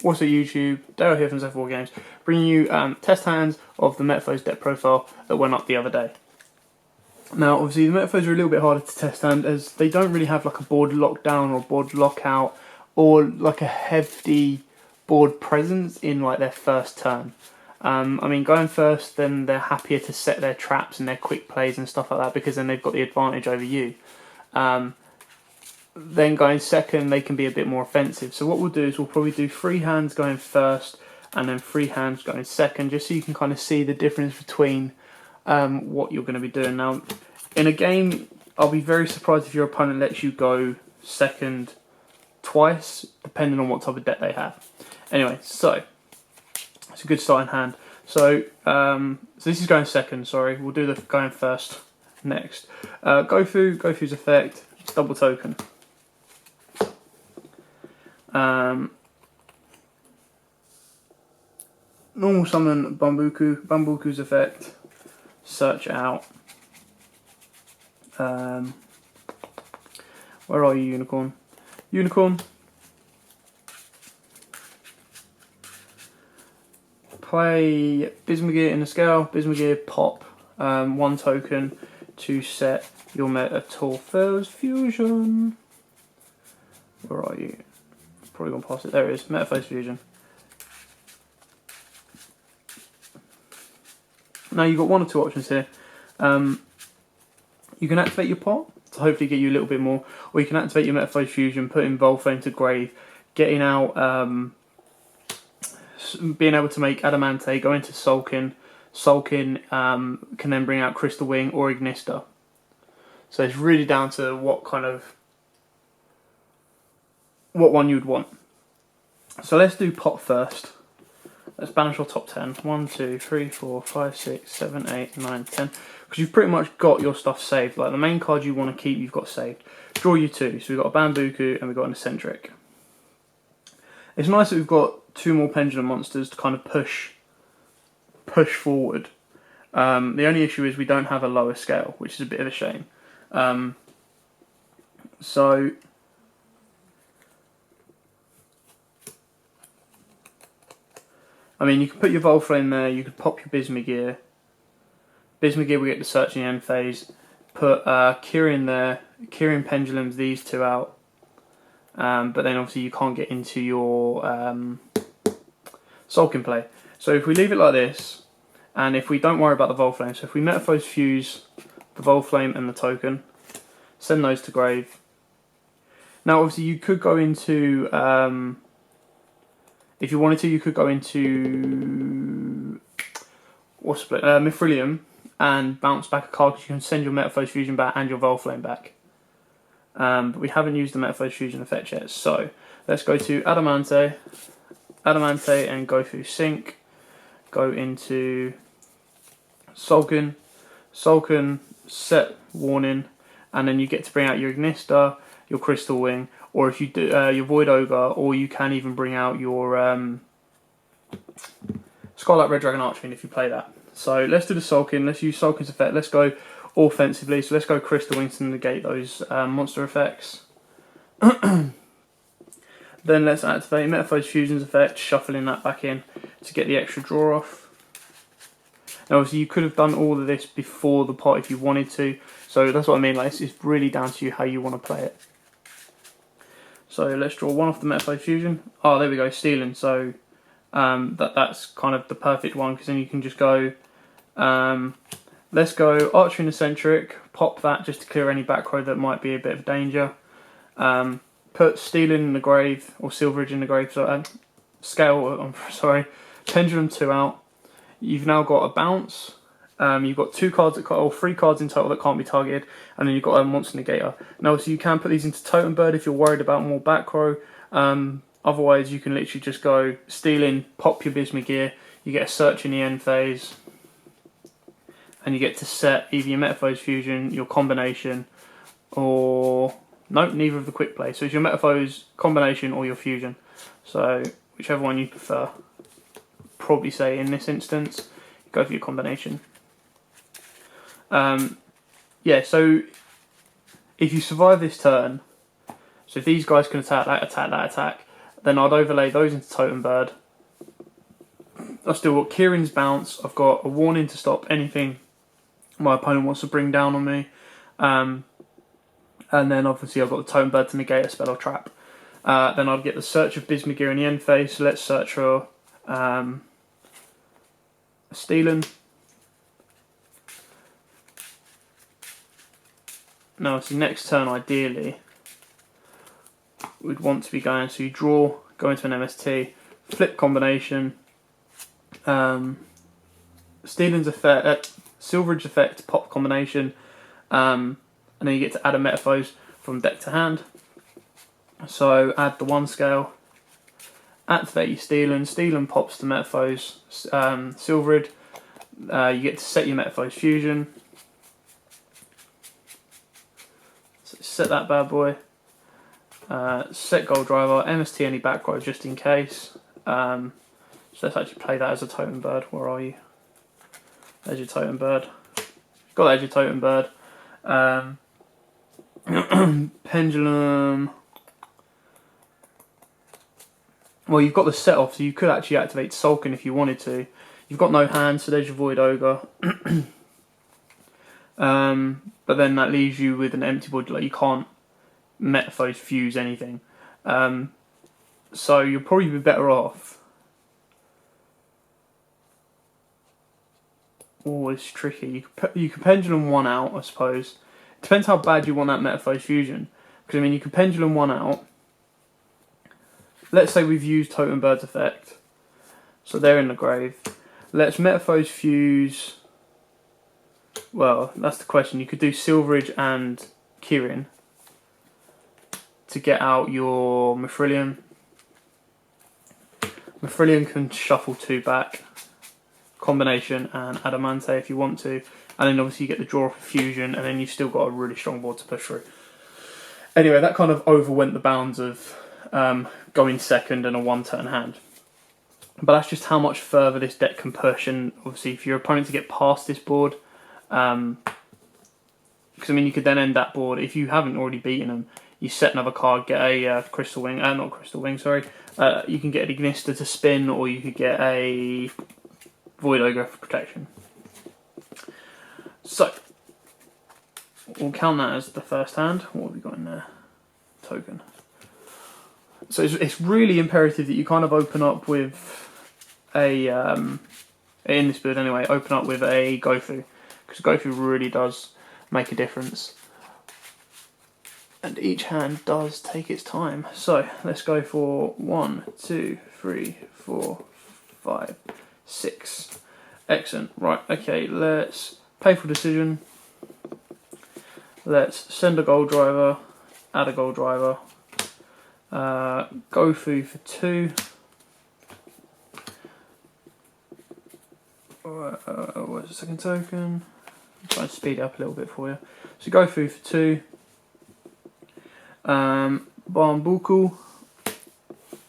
What's up YouTube? Dale here from Zephyr Wargames, bringing you test hands of the Metalfoes deck profile that went up the other day. Now obviously the Metalfoes are a little bit harder to test hand as they don't really have like a board lockdown or board lockout or like a hefty board presence in like their first turn. I mean, going first, then they're happier to set their traps and their quick plays and stuff like that because then they've got the advantage over you. Then going second, they can be a bit more offensive. So what we'll do is we'll probably do 3 hands going first and then 3 hands going second, just so you can kind of see the difference between what you're going to be doing. Now, in a game, I'll be very surprised if your opponent lets you go second twice, depending on what type of deck they have. Anyway, so it's a good starting hand. So, so this is going second, sorry. We'll do the going first next. Gofu's effect, it's double token. Normal summon Bambuku's effect, search out. Where are you, Unicorn? Unicorn. Play Bismugear in the scale. Bismugear pop 1 token to set your Metalfoes fusion. Where are you? Probably gone past it. There it is. Metalfoes fusion. Now you've got 1 or 2 options here. You can activate your pot to hopefully get you a little bit more, or you can activate your Metalfoes fusion, put in Volflame to grave, getting out, being able to make Adamante, go into Sulkin. Sulkin can then bring out Crystal Wing or Ignista. So it's really down to what one you'd want. So let's do pot first. Let's banish our top 10. 1, 2, 3, 4, 5, 6, 7, 8, 9, 10. Because you've pretty much got your stuff saved. Like the main card you want to keep, you've got saved. Draw you 2. So we've got a Bambuku and we've got an Eccentric. It's nice that we've got 2 more Pendulum monsters to kind of push forward. The only issue is we don't have a lower scale, which is a bit of a shame. So I mean, you could put your Volflame there, you could pop your Bismugear. Bismugear will get the search in the end phase. Put Kirin there, Kirin Pendulums these 2 out. But then obviously you can't get into your Sulkin play. So if we leave it like this, and if we don't worry about the Volflame, so if we Metalfoes fuse the Volflame and the token, send those to grave. Now obviously you could go into... if you wanted to, you could go into Mithrilium and bounce back a card because you can send your Metalfoes fusion back and your Volflame back. But we haven't used the Metalfoes fusion effect yet, so let's go to Adamante and go through Sync. Go into Sulkin, set warning, and then you get to bring out your Ignista, your Crystal Wing, or if you do your Void Ogre, or you can even bring out your Scarlet Red Dragon Archfiend if you play that. So let's do the Sulkin, let's use Sulkin's effect, let's go offensively, so let's go Crystal Wings to negate those monster effects. Then let's activate Metalfoes Fusion's effect, shuffling that back in to get the extra draw off. Now obviously you could have done all of this before the pot if you wanted to, so that's what I mean, like it's really down to you how you want to play it. So let's draw 1 off the Metalfoes Fusion. Oh, there we go, stealing. So that's kind of the perfect one because then you can just go. Let's go Archer and Eccentric. Pop that just to clear any back row that might be a bit of danger. Put Stealing in the grave or Silverage in the grave. So Pendulum 2 out. You've now got a bounce. You've got 2 cards or 3 cards in total that can't be targeted, and then you've got a monster negator. Now, so you can put these into Totem Bird if you're worried about more back row. Otherwise, you can literally just go Stealing, pop your Bismugear, you get a search in the end phase, and you get to set either your Metalfoes fusion, your combination, or no, neither of the quick play. So it's your Metalfoes combination or your fusion. So whichever one you prefer. Probably say in this instance, go for your combination. Yeah, so if you survive this turn, so if these guys can attack, Then I'd overlay those into Totem Bird. I've still got Kieran's Bounce. I've got a warning to stop anything my opponent wants to bring down on me. And then obviously I've got the Totem Bird to negate a spell or trap. Then I'd get the Search of Bismugear in the end phase. So let's search for Stealing. Now, so next turn, ideally, we'd want to be going, so you draw, go into an MST, flip combination, Stealing's effect, Silveridge effect, pop combination, and then you get to add a Metalfoes from deck to hand. So add the 1 scale, activate your Stealing pops to Metalfoes, Silverid, you get to set your Metalfoes fusion. So set that bad boy. Set Gold Driver, MST any back row just in case. So let's actually play that as a Totem Bird. Where are you? There's your Totem Bird. Got that as your Totem Bird. Pendulum. Well, you've got the set off, so you could actually activate Sulking if you wanted to. You've got no hand, so there's your Void Ogre. But then that leaves you with an empty board, like you can't Metalfoes fuse anything. So you'll probably be better off. Oh, it's tricky. You can Pendulum 1 out, I suppose. It depends how bad you want that Metalfoes fusion. Because I mean, you can Pendulum 1 out. Let's say we've used Totem Bird's effect. So they're in the grave. Let's Metalfoes fuse. Well, that's the question. You could do Silveridge and Kieran to get out your Mithrillium. Mithrillium can shuffle 2 back. Combination and Adamante if you want to. And then obviously you get the draw for fusion, and then you've still got a really strong board to push through. Anyway, that kind of overwent the bounds of going second and a 1-turn hand. But that's just how much further this deck can push, and obviously if your opponent to get past this board, because I mean you could then end that board, if you haven't already beaten them, you set another card, get a Crystal Wing, not Crystal Wing, sorry, you can get an Ignister to spin, or you could get a Void Ogre for protection. So, we'll count that as the first hand. What have we got in there? Token. So it's really imperative that you kind of open up with a, in this build anyway, open up with a Gofu, because Gofu really does make a difference. And each hand does take its time. So let's go for 1, 2, 3, 4, 5, 6. Excellent. Right, okay, let's Painful Decision. Let's send a Gold Driver, add a Gold Driver. Gofu for 2. What's the second token? I'm trying to speed it up a little bit for you. So Gofu for 2. Barnbuckle.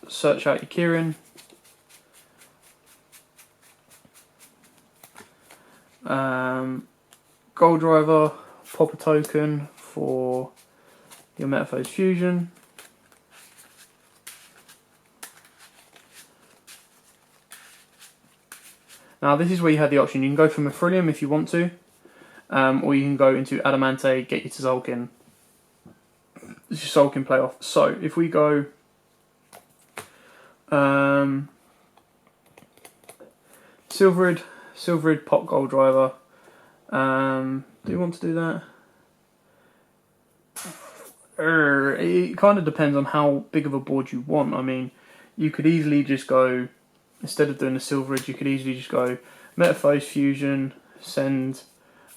Search out your Kieran. Gold Driver. Pop a token for your Metalfoes fusion. Now this is where you have the option. You can go for Mithrillium if you want to, or you can go into Adamante, get you to Sulkin. This is Sulkin playoff. So if we go Silverid, pop Gold Driver. Do you want to do that? It kind of depends on how big of a board you want. I mean, you could easily just go, instead of doing the Silveridge, you could easily just go Metalfoes fusion, send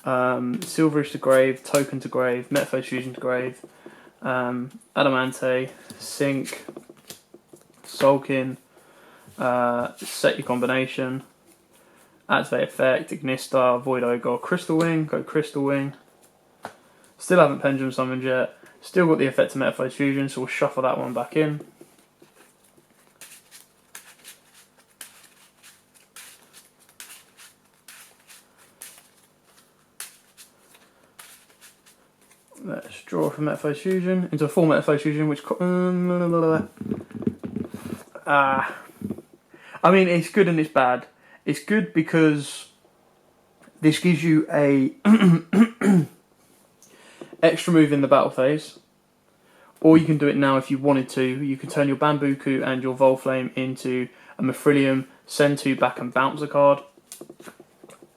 Silveridge to grave, token to grave, Metalfoes fusion to grave, Adamante, sink, Sulkin, set your combination, activate effect, Ignister, Void Ogre, Crystal Wing, go Crystal Wing. Still haven't Pendulum summoned yet. Still got the effect of Metalfoes fusion, so we'll shuffle that one back in. Let's draw from Metalfoes fusion into a full Metalfoes fusion, which I mean, it's good and it's bad. It's good because this gives you a extra move in the battle phase. Or you can do it now if you wanted to. You can turn your Bambuku and your Volflame into a Mithrillium, send 2 back and bounce a card.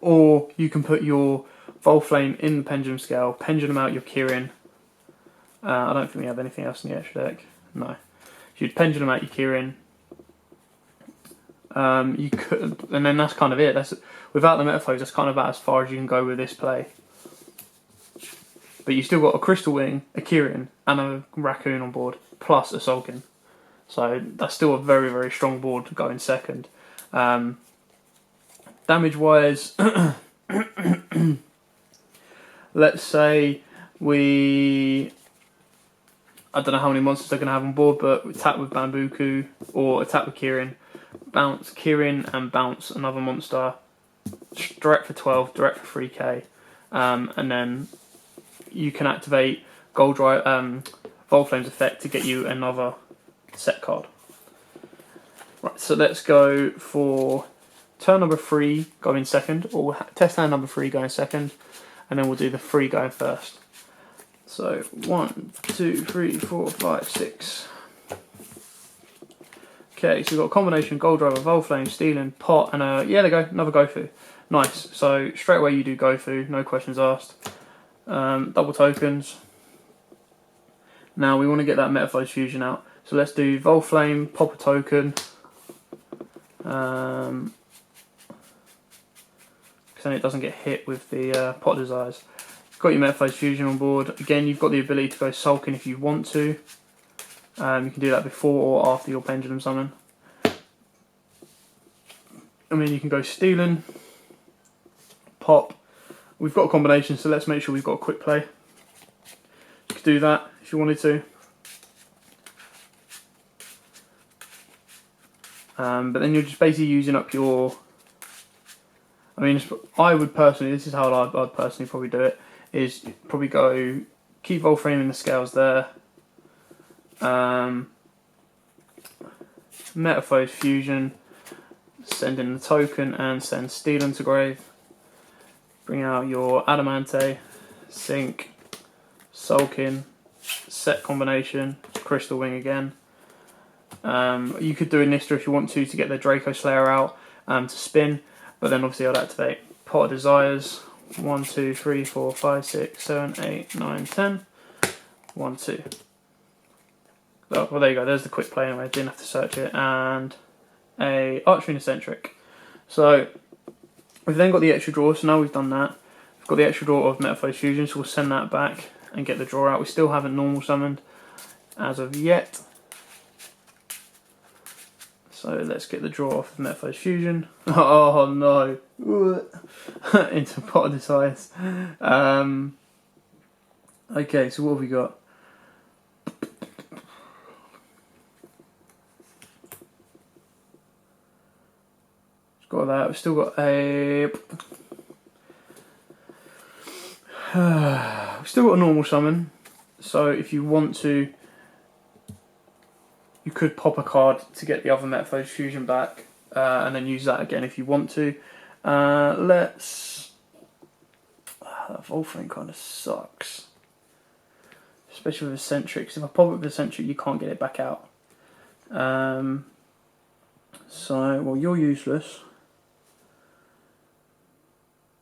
Or you can put your Volflame in the Pendulum Scale, Pendulum out your Kirin. I don't think we have anything else in the extra deck. No. You'd Pendulum out your Kirin. You could, and then that's kind of it. That's without the Metalfoes, that's kind of about as far as you can go with this play. But you still got a Crystal Wing, a Kirin, and a Raccoon on board, plus a Sulkin. So that's still a very, very strong board to go in second. Damage-wise, let's say I don't know how many monsters they're going to have on board, but attack with Bambuku or attack with Kirin, bounce Kirin and bounce another monster, direct for 12, direct for 3k, and then you can activate Volflame's effect to get you another set card. Right, so let's go for turn number 3, go in second, or test hand number 3, go in second, and then we'll do the 3 going first. So 1, 2, 3, 4, 5, 6. Okay, so we've got a combination Gold Driver, Volflame, Stealing, Pot, and yeah, there you go, another Gofu. Nice. So straight away you do Gofu, no questions asked. Double tokens. Now we want to get that Metalfoes fusion out. So let's do Volflame, pop a token. Because then it doesn't get hit with the Pot Desires. Got your Metalfoes fusion on board. Again, you've got the ability to go Sulking if you want to. You can do that before or after your Pendulum Summon. I mean, you can go Stealing, Pop. We've got a combination, so let's make sure we've got a quick play. You could do that if you wanted to. But then you're just basically using up your... I mean, I would personally, this is how I'd personally probably do it, is probably go, keep Volframe in the scales there. Metalfoes fusion, send in the token and send Stealing to grave. Bring out your Adamante, Sink, Sulkin, set combination, Crystal Wing again. You could do a Nista if you want to get the Draco Slayer out to spin, but then obviously I'd activate Pot of Desires. 1, 2, 3, 4, 5, 6, 7, 8, 9, 10. 1, 2. Oh, well, there you go. There's the quick play anyway. Didn't have to search it. And a Archery Eccentric. So we've then got the extra draw. So now we've done that. We've got the extra draw of Metalfoes Fusion. So we'll send that back and get the draw out. We still haven't normal summoned as of yet. So let's get the draw off of Metalfoes Fusion. Oh no. Into Pot of Desires. Okay, so what have we got? Got that. We've still got a. We've still got a normal summon. So if you want to, you could pop a card to get the other Metalfoes Fusion back, and then use that again if you want to. Let's. That Volframe kind of sucks, especially with Eccentrics. If I pop it with Eccentric, you can't get it back out. So, well, you're useless.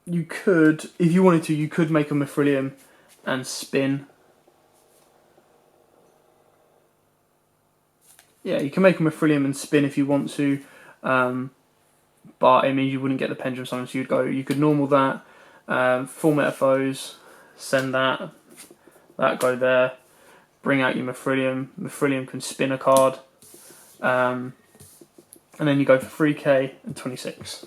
You could, if you wanted to, you could make a Mithrillium and spin. Yeah, you can make a Mithrillium and spin if you want to, but it means you wouldn't get the Pendulum Summon, so you could normal that, full Metalfoes, send that go there, bring out your Mithrillium. Mithrillium can spin a card, and then you go for 3k and 26.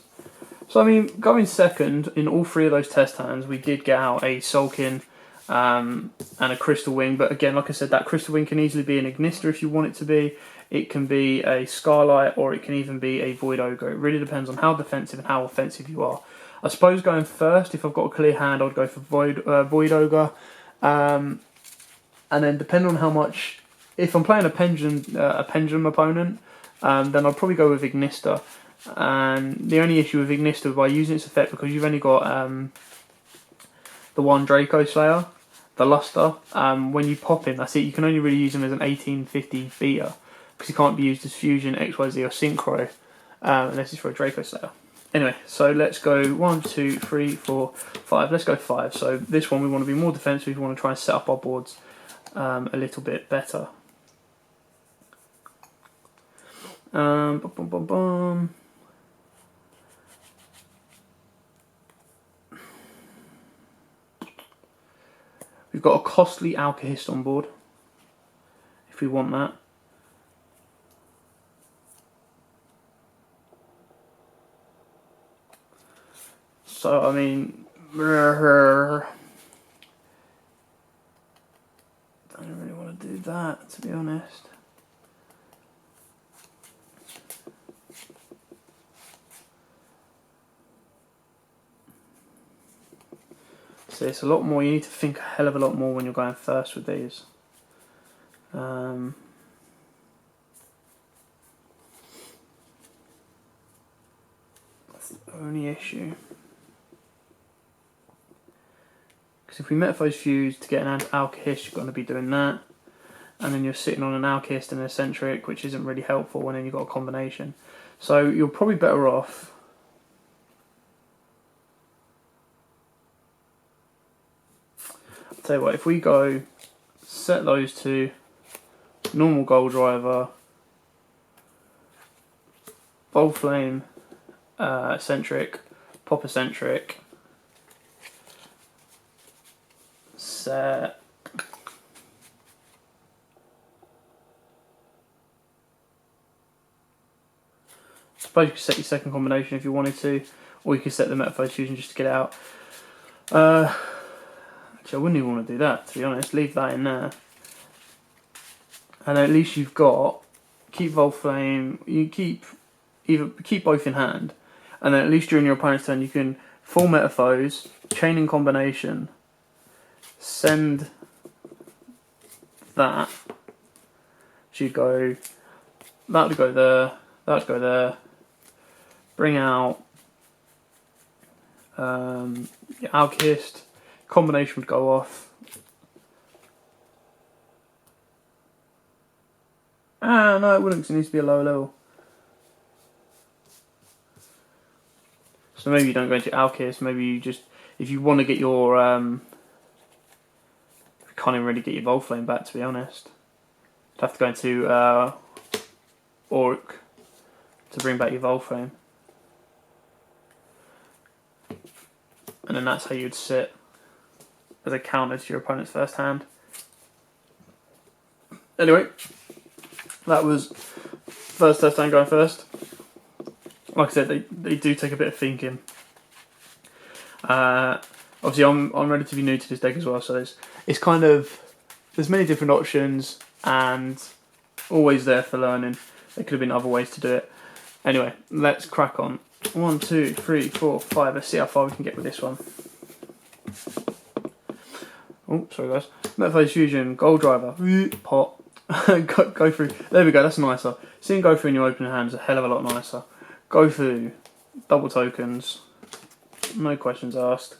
So I mean, going second in all 3 of those test hands, we did get out a Sulkin and a Crystal Wing. But again, like I said, that Crystal Wing can easily be an Ignister if you want it to be. It can be a Scarlight, or it can even be a Void Ogre. It really depends on how defensive and how offensive you are. I suppose going first, if I've got a clear hand, I'd go for Void Ogre. And then depending on how much, if I'm playing a pendulum opponent, then I'd probably go with Ignister. And the only issue with Ignister by using its effect, because you've only got the one Draco Slayer, the Luster, when you pop him, that's it. You can only really use him as an 1850 beta, because he can't be used as Fusion, XYZ, or Synchro, unless it's for a Draco Slayer. Anyway, so let's go 1, 2, 3, 4, 5. Let's go 5. So this one we want to be more defensive. We want to try and set up our boards a little bit better. Bum, bum, bum, bum. We've got a costly Alkahist on board, if we want that. So, I mean, don't really want to do that, to be honest. So it's a lot more, you need to think a hell of a lot more when you're going first with these. That's the only issue. Because if we Metalfoes fuse to get an Alkahist, you're going to be doing that. And then you're sitting on an Alkahist and an Eccentric, which isn't really helpful when then you've got a combination. So you're probably better off. I'll tell you what, if we go set those two, normal Gold Driver, Bold Flame, Eccentric, Pop Eccentric, set. I suppose you could set your second combination if you wanted to, or you could set the Metalfoes fusion just to get it out. Actually, I wouldn't even want to do that, to be honest. Leave that in there. And at least you've got, keep Volflame, you keep both in hand, and then at least during your opponent's turn you can full Metalfoes, chain in combination, send that, so you go, that would go there, that would go there, bring out your Alkahist, combination would go off. Ah, no, it wouldn't, because it needs to be a lower level. So maybe you don't go into Alkahist, maybe you just, if you want to get your, you can't even really get your Volflame back, to be honest. You'd have to go into Orc to bring back your Volflame. And then that's how you'd sit as a counter to your opponent's first hand. Anyway, that was first test hand going first. Like I said, they do take a bit of thinking. Obviously, I'm relatively new to this deck as well, so it's kind of, there's many different options and always there for learning. There could have been other ways to do it. Anyway, let's crack on. 1, 2, 3, 4, 5. Let's see how far we can get with this one. Oh, sorry guys. Metalfoes Fusion, Gold Driver, pot. go through. There we go. That's nicer. Seeing go through in your opening hand is a hell of a lot nicer. Go through, double tokens, no questions asked.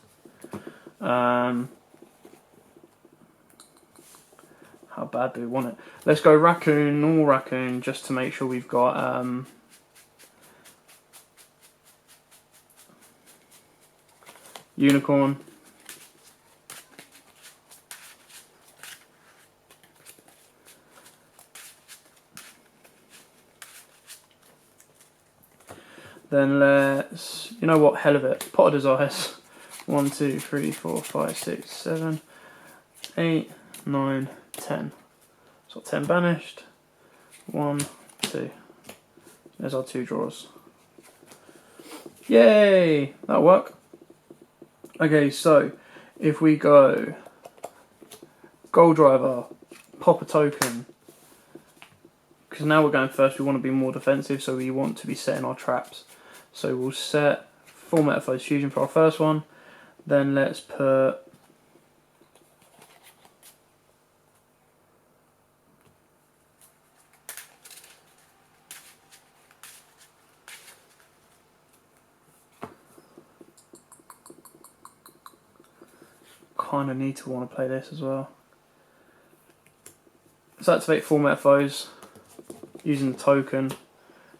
How bad do we want it? Let's go Raccoon, normal Raccoon, just to make sure we've got Unicorn. Then let's, you know what, hell of it, Pot of Desires. 1, 2, 3, 4, 5, 6, 7, 8, 9, 10. So 10 banished. 1, 2. There's our 2 draws. Yay! That'll work. Okay, so if we go Gold Driver, pop a token, because now we're going first, we want to be more defensive, so we want to be setting our traps. So we'll set full Metalfoes Fusion for our first one. Then let's put kind of need to want to play this as well. Let's activate 4 Metalfoes using the token.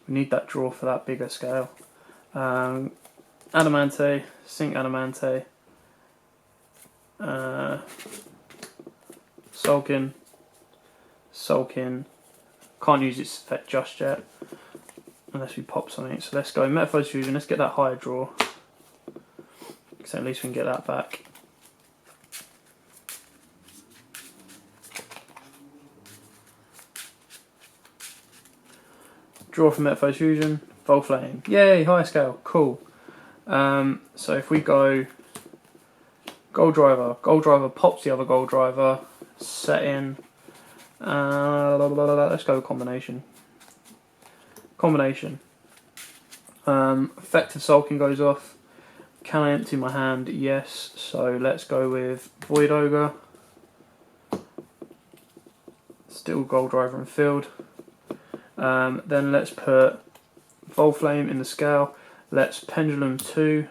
We need that draw for that bigger scale. Adamante, Sink Adamante, Sulkin, can't use its effect just yet, unless we pop something. So let's go Metalfoes Fusion, let's get that higher draw, so at least we can get that back. Draw from Metalfoes Fusion, Volflame, yay, higher scale, cool. So if we go Gold Driver pops the other Gold Driver, set in, let's go combination. Effective Sulking goes off. Can I empty my hand? Yes, so let's go with Void Ogre. Still Gold Driver in field. Then let's put Volflame in the scale. Let's Pendulum 2.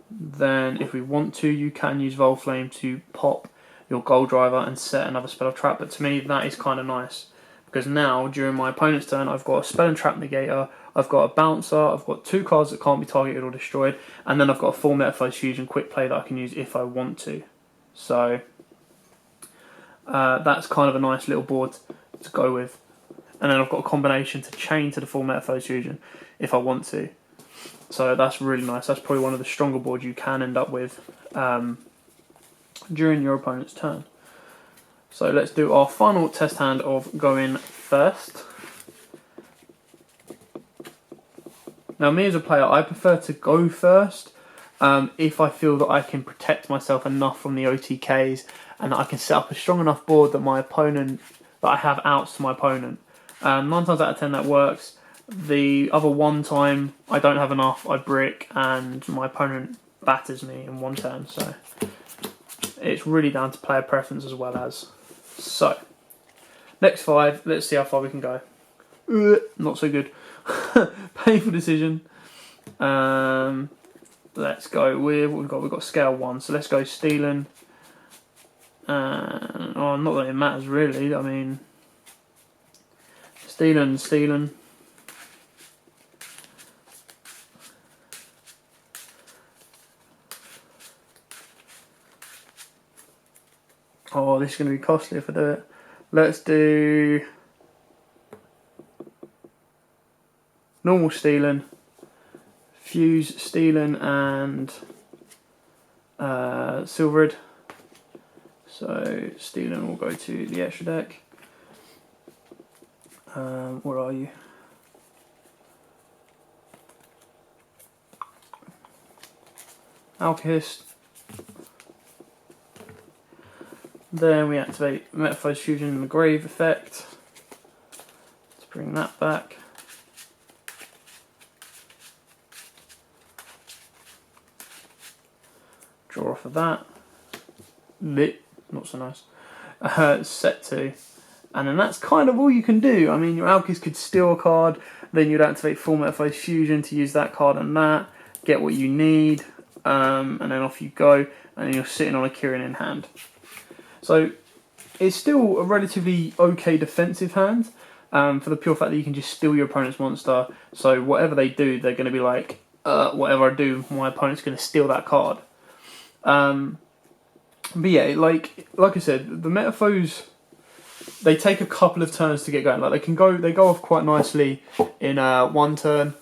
Then if we want to, you can use Volflame to pop your Gold Driver and set another spell or trap, but to me that is kind of nice, because now during my opponent's turn I've got a spell and trap negator, I've got a bouncer, I've got 2 cards that can't be targeted or destroyed, and then I've got a full Metalfoes Fusion quick play that I can use if I want to. So that's kind of a nice little board to go with. And then I've got a combination to chain to the full Metalfoes Fusion if I want to. So that's really nice. That's probably one of the stronger boards you can end up with during your opponent's turn. So let's do our final test hand of going first. Now me as a player, I prefer to go first if I feel that I can protect myself enough from the OTKs and that I can set up a strong enough board that I have outs to my opponent. 9 times out of 10 that works. The other one time I don't have enough, I brick and my opponent batters me in one turn. So it's really down to player preference as well as. So next 5, let's see how far we can go. Not so good. Painful decision. Let's go with what we've got scale 1. So let's go stealing. Oh, not that it matters really. I mean, stealing. Oh, this is going to be costly if I do it. Let's do normal stealing, fuse stealing, and silvered. So stealing will go to the extra deck. Where are you? Alkahest. Then we activate Metalfoes Fusion in the Grave effect. Let's bring that back. Draw off of that. Lit, not so nice. Set 2. And then that's kind of all you can do. I mean, your Alkahest could steal a card, then you'd activate full Metalfoes Fusion to use that card and that, get what you need, and then off you go, and then you're sitting on a Kirin in hand. So it's still a relatively okay defensive hand, for the pure fact that you can just steal your opponent's monster. So whatever they do, they're going to be like, whatever I do, my opponent's going to steal that card. But yeah, like I said, the Metalfoes, they take a couple of turns to get going. Like they go off quite nicely in one turn.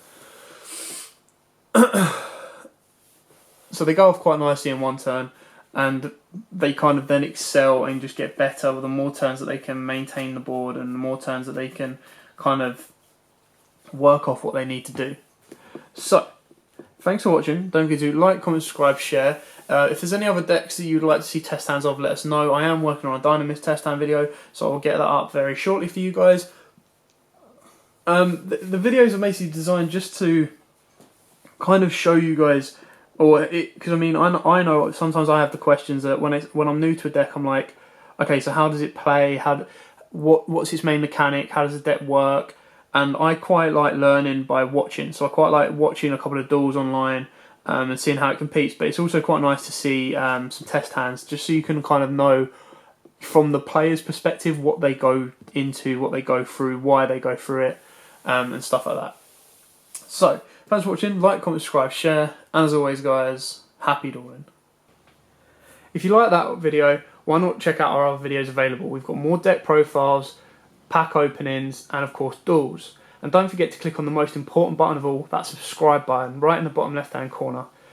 So they go off quite nicely in one turn, and they kind of then excel and just get better with the more turns that they can maintain the board and the more turns that they can kind of work off what they need to do. So, thanks for watching. Don't forget to like, comment, subscribe, share. If there's any other decks that you'd like to see test hands of, let us know. I am working on a Dynamist test hand video, so I'll get that up very shortly for you guys. The videos are basically designed just to kind of show you guys, because I mean, I know sometimes I have the questions that when I'm new to a deck, I'm like, okay, so how does it play? What's its main mechanic? How does the deck work? And I quite like learning by watching. So I quite like watching a couple of duels online, and seeing how it competes. But it's also quite nice to see some test hands, just so you can kind of know from the player's perspective what they go into, what they go through, why they go through it, and stuff like that. So, thanks for watching. Like, comment, subscribe, share, and as always, guys, happy dueling. If you like that video, why not check out our other videos available? We've got more deck profiles, pack openings, and of course duels. And don't forget to click on the most important button of all, that subscribe button, right in the bottom left hand corner.